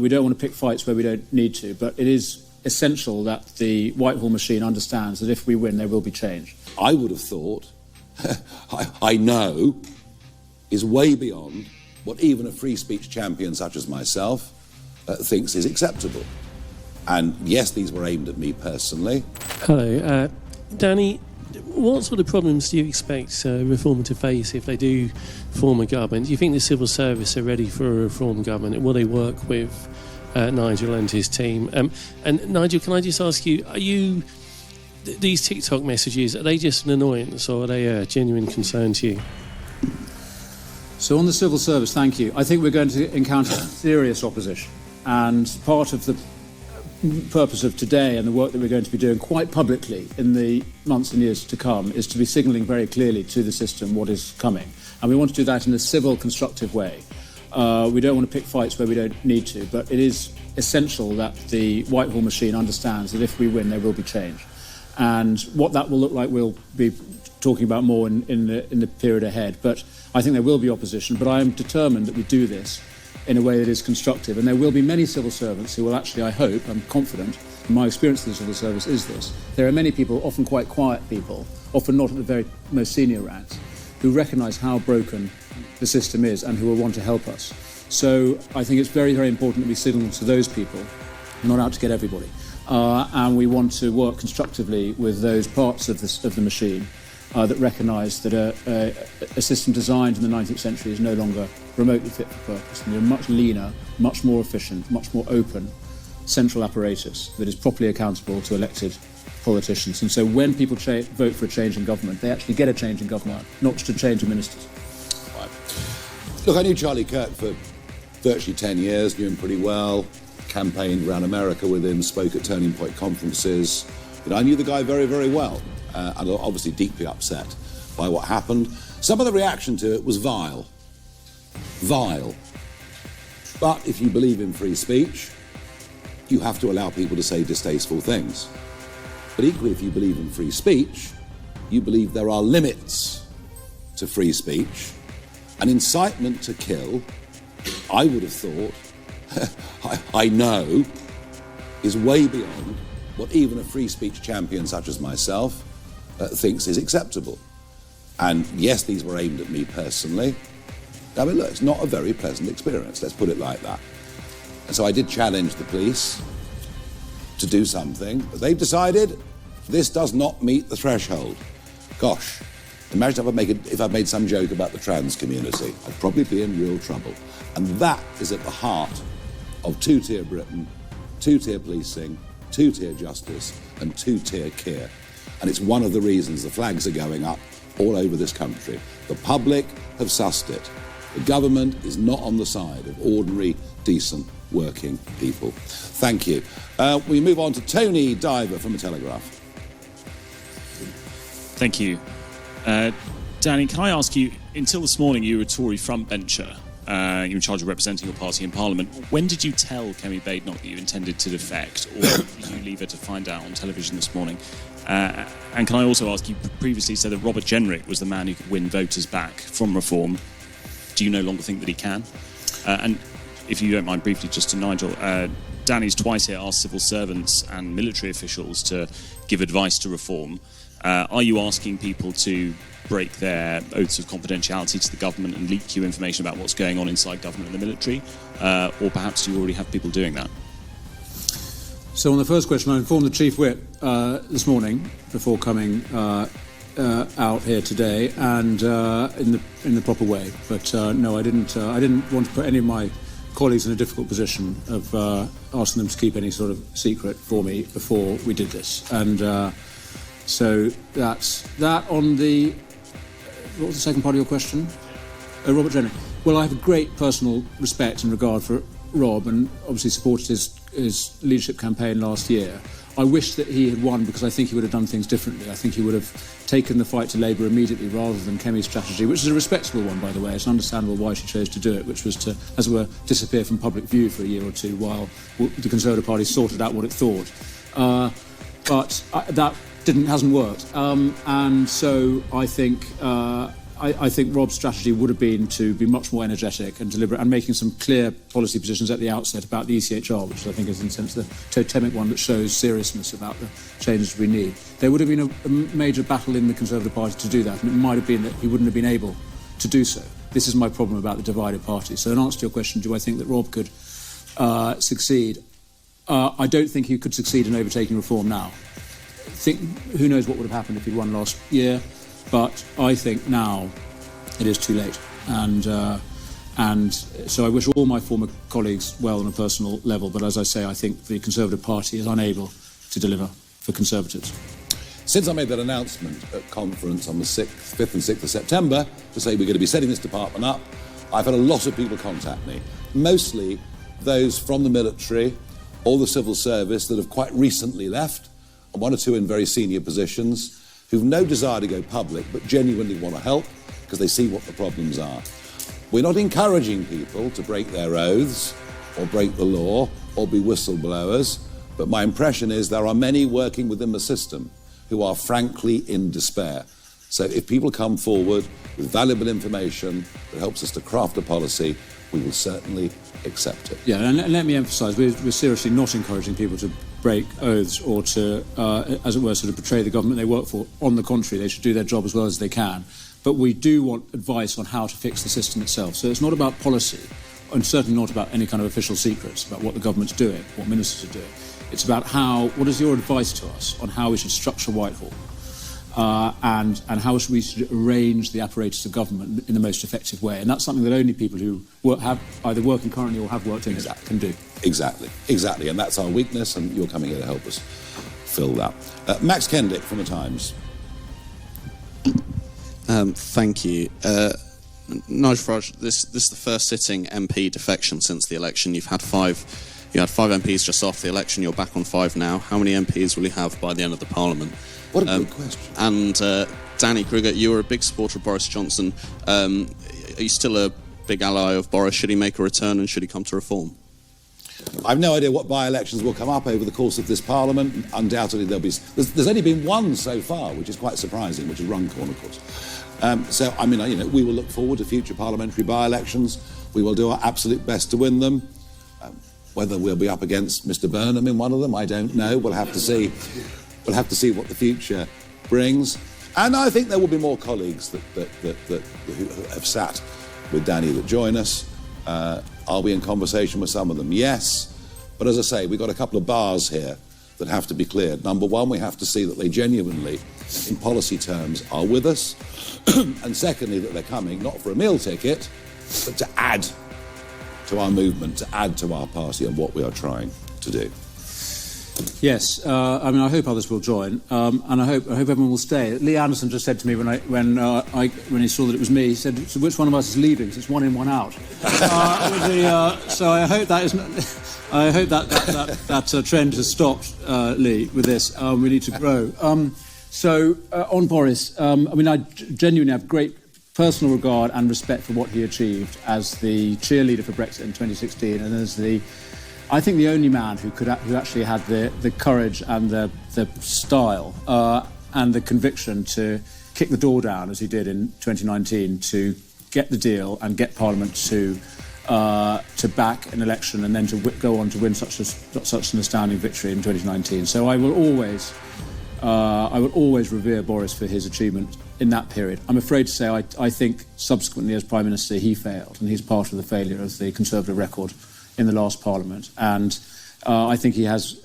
We don't want to pick fights where we don't need to, but it is essential that the Whitehall machine understands that if we win, there will be change. I would have thought, I know, is way beyond what even a free speech champion such as myself thinks is acceptable. And yes, these were aimed at me personally. Hello. Danny, what sort of problems do you expect Reform to face if they do form a government? Do you think the civil service are ready for a Reform government? Will they work with Nigel and his team? And Nigel, can I just ask you, these TikTok messages, are they just an annoyance or are they a genuine concern to you? So on the civil service, thank you. I think we're going to encounter serious opposition. And part of the purpose of today and the work that we're going to be doing quite publicly in the months and years to come is to be signalling very clearly to the system what is coming. And we want to do that in a civil, constructive way. We don't want to pick fights where we don't need to, but it is essential that the Whitehall machine understands that if we win, there will be change. And what that will look like, we'll be talking about more in the period ahead. But I think there will be opposition, but I am determined that we do this in a way that is constructive. And there will be many civil servants who will actually, I hope, I'm confident, and my experience in the civil service is this, there are many people, often quite quiet people, often not at the very most senior ranks, who recognise how broken the system is and who will want to help us. So I think it's very, very important that we signal to those people, not out to get everybody. And we want to work constructively with those parts of the machine that recognise that a system designed in the 19th century is no longer remotely fit for purpose. And a much leaner, much more efficient, much more open central apparatus that is properly accountable to elected politicians. And so when people vote for a change in government, they actually get a change in government, not just a change of ministers. Right. Look, I knew Charlie Kirk for virtually 10 years, knew him pretty well, campaigned around America with him, spoke at Turning Point conferences. I knew the guy very, very well. And obviously deeply upset by what happened. Some of the reaction to it was vile. Vile. But if you believe in free speech, you have to allow people to say distasteful things. But equally, if you believe in free speech, you believe there are limits to free speech. An incitement to kill, I would have thought, I know, is way beyond what even a free speech champion such as myself thinks is acceptable. And yes, these were aimed at me personally. I mean, look, it's not a very pleasant experience, let's put it like that. And so I did challenge the police to do something, but they've decided this does not meet the threshold. Gosh, imagine if I'd made some joke about the trans community. I'd probably be in real trouble. And that is at the heart of two-tier Britain, two-tier policing, two-tier justice, and two-tier care. And it's one of the reasons the flags are going up all over this country. The public have sussed it. The government is not on the side of ordinary, decent, working people. Thank you. We move on to Tony Diver from The Telegraph. Thank you. Danny, can I ask you, until this morning you were a Tory frontbencher. You were in charge of representing your party in Parliament. When did you tell Kemi Badenoch that you intended to defect, or did you leave her to find out on television this morning? And can I also ask, you previously said that Robert Jenrick was the man who could win voters back from Reform. Do you no longer think that he can? And if you don't mind, briefly, just to Nigel, Danny's twice here asked civil servants and military officials to give advice to Reform. Are you asking people to break their oaths of confidentiality to the government and leak you information about what's going on inside government and the military? Or perhaps you already have people doing that? So on the first question, I informed the Chief Whip this morning before coming out here today, and in the proper way. But no, I didn't want to put any of my colleagues in a difficult position of asking them to keep any sort of secret for me before we did this. And so that's that. On the what was the second part of your question? Robert Jenner. Well, I have a great personal respect and regard for Rob, and obviously supported his leadership campaign last year. I wish that he had won, because I think he would have done things differently. I think he would have taken the fight to Labour immediately rather than Kemi's strategy, which is a respectable one, by the way. It's understandable why she chose to do it, which was to, as it were, disappear from public view for a year or two while the Conservative Party sorted out what it thought. But that hasn't worked. And so I think I think Rob's strategy would have been to be much more energetic and deliberate and making some clear policy positions at the outset about the ECHR, which I think is in a sense the totemic one that shows seriousness about the changes we need. There would have been a major battle in the Conservative Party to do that, and it might have been that he wouldn't have been able to do so. This is my problem about the divided party. So in answer to your question, do I think that Rob could succeed? I don't think he could succeed in overtaking reform now. Who knows what would have happened if he'd won last year, but I think now it is too late. And so I wish all my former colleagues well on a personal level, but as I say, I think the Conservative Party is unable to deliver for Conservatives. Since I made that announcement at conference on the 5th and 6th of September to say we're going to be setting this department up, I've had a lot of people contact me, mostly those from the military or the civil service that have quite recently left, and one or two in very senior positions, who've no desire to go public but genuinely want to help because they see what the problems are. We're not encouraging people to break their oaths or break the law or be whistleblowers, but my impression is there are many working within the system who are frankly in despair. So if people come forward with valuable information that helps us to craft a policy, we will certainly accept it. Yeah, and let me emphasise, we're seriously not encouraging people to break oaths or to, as it were, sort of betray the government they work for. On the contrary, they should do their job as well as they can. But we do want advice on how to fix the system itself. So it's not about policy, and certainly not about any kind of official secrets about what the government's doing, what ministers are doing. It's about what is your advice to us on how we should structure Whitehall and how we should arrange the apparatus of government in the most effective way. And that's something that only people who have either working currently or have worked in it can do. Exactly. And that's our weakness, and you're coming here to help us fill that. Max Kendick from The Times. Thank you. Nigel Farage, this is the first sitting MP defection since the election. You had five MPs just after the election. You're back on 5 now. How many MPs will you have by the end of the Parliament? What a good question. And Danny Kruger, you were a big supporter of Boris Johnson. Are you still a big ally of Boris? Should he make a return and should he come to reform? I've no idea what by-elections will come up over the course of this Parliament. Undoubtedly there'll be... There's only been one so far, which is quite surprising, which is Runcorn, of course. We will look forward to future parliamentary by-elections. We will do our absolute best to win them. Whether we'll be up against Mr. Burnham in one of them, I don't know. We'll have to see. We'll have to see what the future brings. And I think there will be more colleagues who have sat with Danny that join us. Are we in conversation with some of them? Yes. But as I say, we've got a couple of bars here that have to be cleared. Number one, we have to see that they genuinely, in policy terms, are with us. And secondly, that they're coming not for a meal ticket, but to add to our movement, to add to our party and what we are trying to do. Yes, I hope others will join, and I hope everyone will stay. Lee Anderson just said to me when he saw that it was me, he said, "So which one of us is leaving? It's 1 in, 1 out." So I hope that trend has stopped, Lee, with this. We need to grow. On Boris, I genuinely have great personal regard and respect for what he achieved as the cheerleader for Brexit in 2016, and as I think the only man who actually had the courage and the style and the conviction to kick the door down, as he did in 2019, to get the deal and get Parliament to back an election and then to go on to win such an astounding victory in 2019. So I will always revere Boris for his achievement in that period. I'm afraid to say I think subsequently as Prime Minister he failed, and he's part of the failure of the Conservative record in the last Parliament. And I think he has